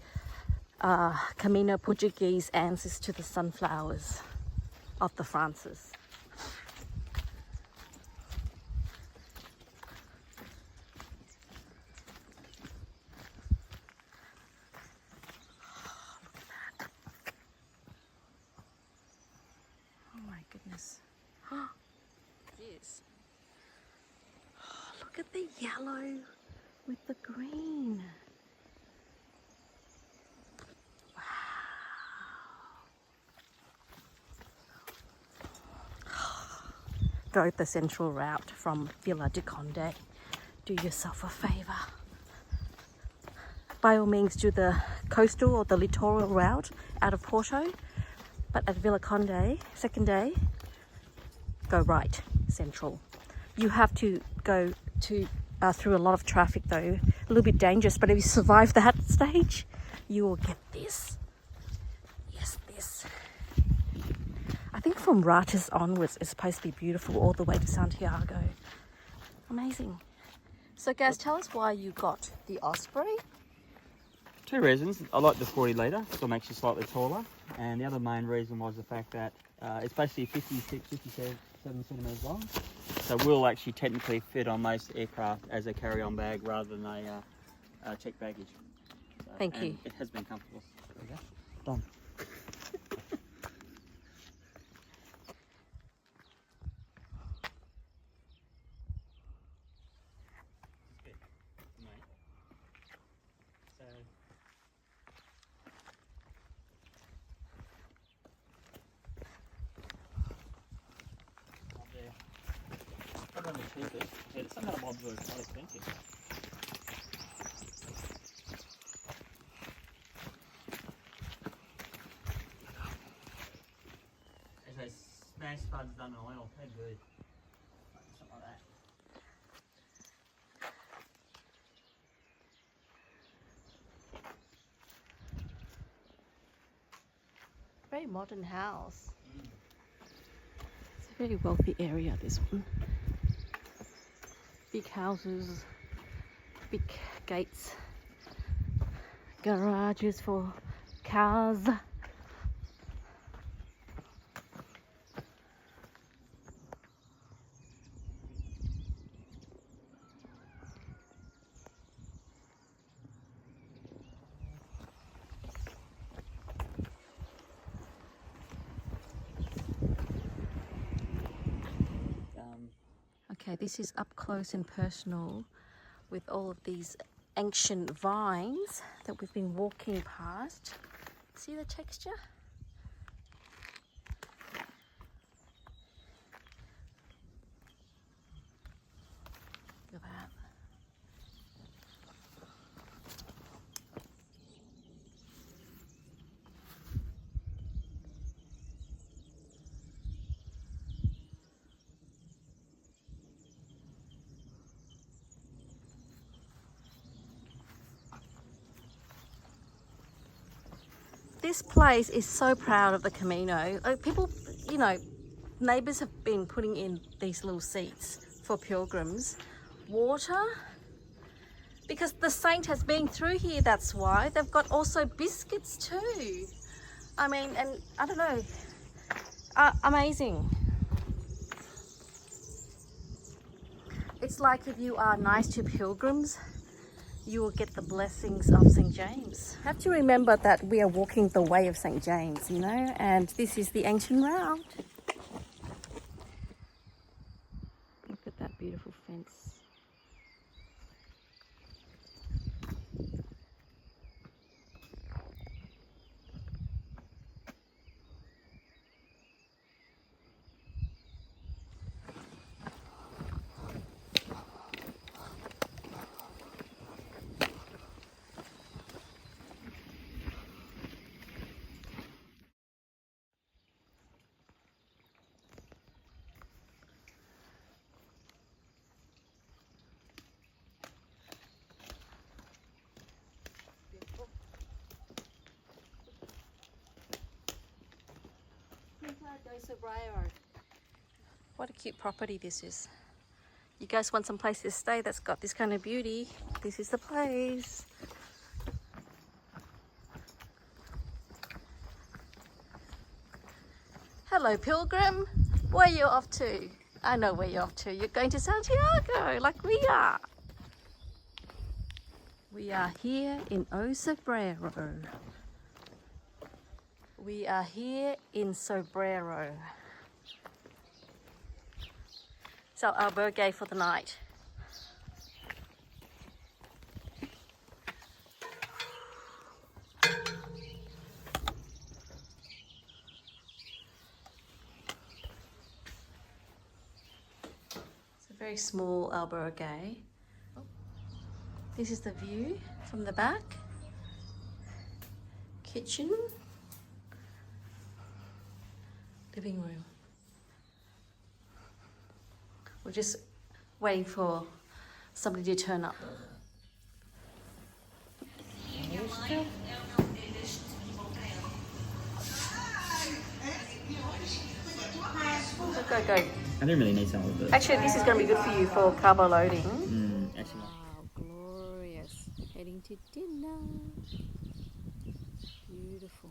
Camino Portuguese answers to the sunflowers of the Frances. Look at the yellow with the green. Go the central route from Villa de Conde. Do yourself a favour. By all means, do the coastal or the littoral route out of Porto. But at Villa Conde, second day, go right, central. You have to go through a lot of traffic though, a little bit dangerous, but if you survive that stage, you will get this. Yes, this. I think from Ratas onwards, it's supposed to be beautiful all the way to Santiago. Amazing. So guys, tell us why you got the Osprey. Two reasons. I like the 40 litre, so it makes you slightly taller. And the other main reason was the fact that it's basically 57 centimetres long. So we'll actually technically fit on most aircraft as a carry-on bag rather than a checked baggage. So, Thank you. It has been comfortable. There we go. Done. Some of the mobs are quite expensive. There's those smash spuds done in oil, they're good. Something like that. Very modern house. It's a very wealthy area, this one. Big houses, big gates, garages for cars. Okay, this is up close and personal with all of these ancient vines that we've been walking past. See the texture? Look at that. This place is so proud of the Camino. People, you know, neighbours have been putting in these little seats for pilgrims. Water, because the saint has been through here, that's why. They've got also biscuits too. I mean, and I don't know, amazing. It's like if you are nice to pilgrims, you will get the blessings of St. James. Have to remember that we are walking the way of St. James, you know, and this is the ancient route. Look at that beautiful fence. Sobreiro. What a cute property this is. You guys want some place to stay that's got this kind of beauty? This is the place. Hello, pilgrim. Where are you off to? I know where you're off to. You're going to Santiago, like we are. We are here in Sobreiro. We are here in Sobreiro. It's our albergue for the night. Very small albergue. This is the view from the back. Kitchen. Living room. We're just waiting for somebody to turn up. Go. I didn't really need some of it. Actually, this is going to be good for you for carbo loading. Actually. Wow, glorious. Heading to dinner. Beautiful.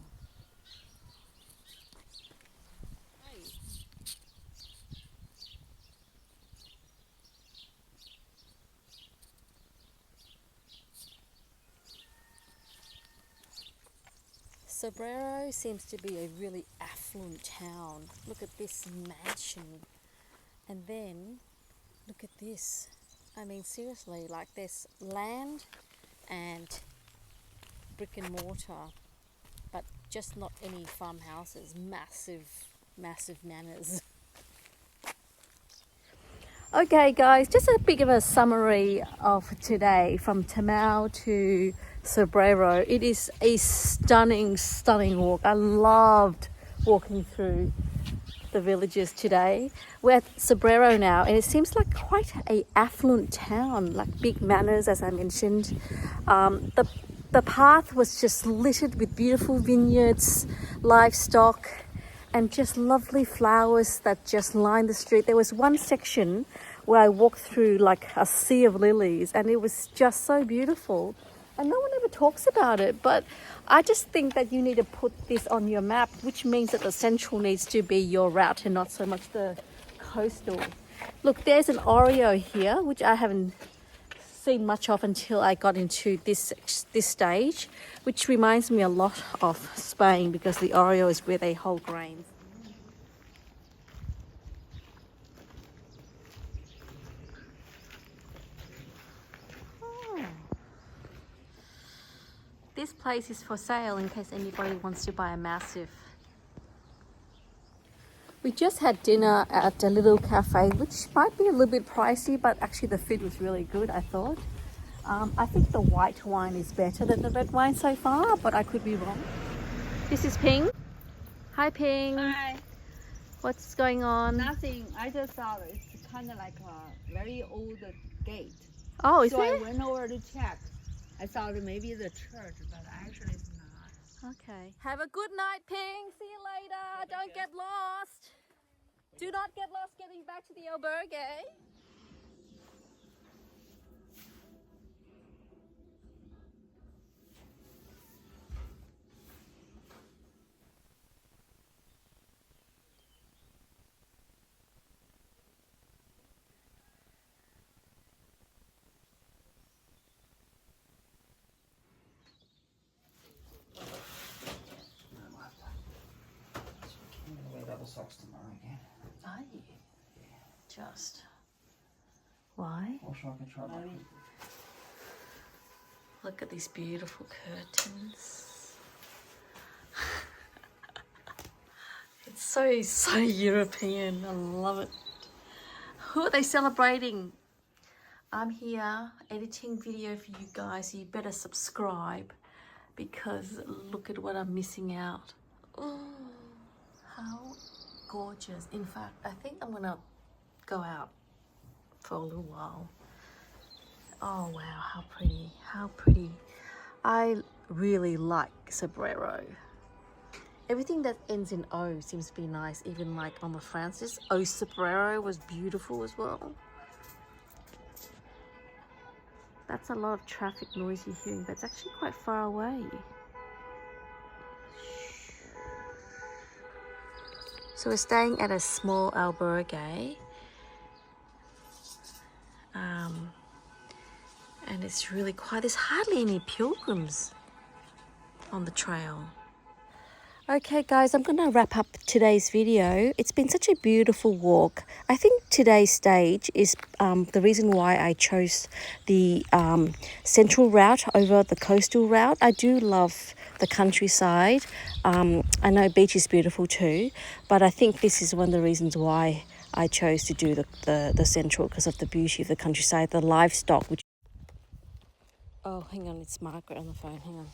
Sobreiro seems to be a really affluent town. Look at this mansion. And then, look at this. I mean, seriously, like there's land and brick and mortar, but just not any farmhouses. Massive manors. Okay guys, just a bit of a summary of today from Tamau to Sobreiro. It is a stunning walk. I loved walking through the villages today. We're at Sobreiro now, and it seems like quite a affluent town, like big manors, as I mentioned. The path was just littered with beautiful vineyards, livestock, and just lovely flowers that just lined the street. There was one section where I walked through like a sea of lilies, and it was just so beautiful. And no one ever talks about it, but I just think that you need to put this on your map, which means that the central needs to be your route and not so much the coastal. Look, there's an Oreo here, which I haven't seen much of until I got into this stage, which reminds me a lot of Spain because the Oreo is where they hold grains. This place is for sale in case anybody wants to buy a massive. We just had dinner at a little cafe, which might be a little bit pricey, but actually the food was really good, I thought. I think the white wine is better than the red wine so far, but I could be wrong. This is Ping. Hi Ping. Hi. What's going on? Nothing. I just saw it. It's kind of like a very old gate. Oh, is so it? I went over to check. I thought it maybe the church, but actually it's not. Okay. Have a good night, Ping. See you later. Don't get lost. Do not get lost getting back to the albergue. Socks tomorrow again. Are you? Just. Why? Or should I can try my Look at these beautiful curtains. It's so European. I love it. Who are they celebrating? I'm here editing video for you guys. So you better subscribe because look at what I'm missing out. Oh, how gorgeous. In fact, I think I'm gonna go out for a little while. Oh wow, how pretty. I really like Sobreiro. Everything that ends in O seems to be nice, even like on the Francis. O Sobreiro was beautiful as well. That's a lot of traffic noise you're hearing, but it's actually quite far away. So we're staying at a small albergue, and it's really quiet. There's hardly any pilgrims on the trail. Okay guys, I'm going to wrap up today's video. It's been such a beautiful walk. I think today's stage is the reason why I chose the central route over the coastal route. I do love the countryside. I know beach is beautiful too, but I think this is one of the reasons why I chose to do the central because of the beauty of the countryside, the livestock. Which oh, hang on, it's Margaret on the phone. Hang on.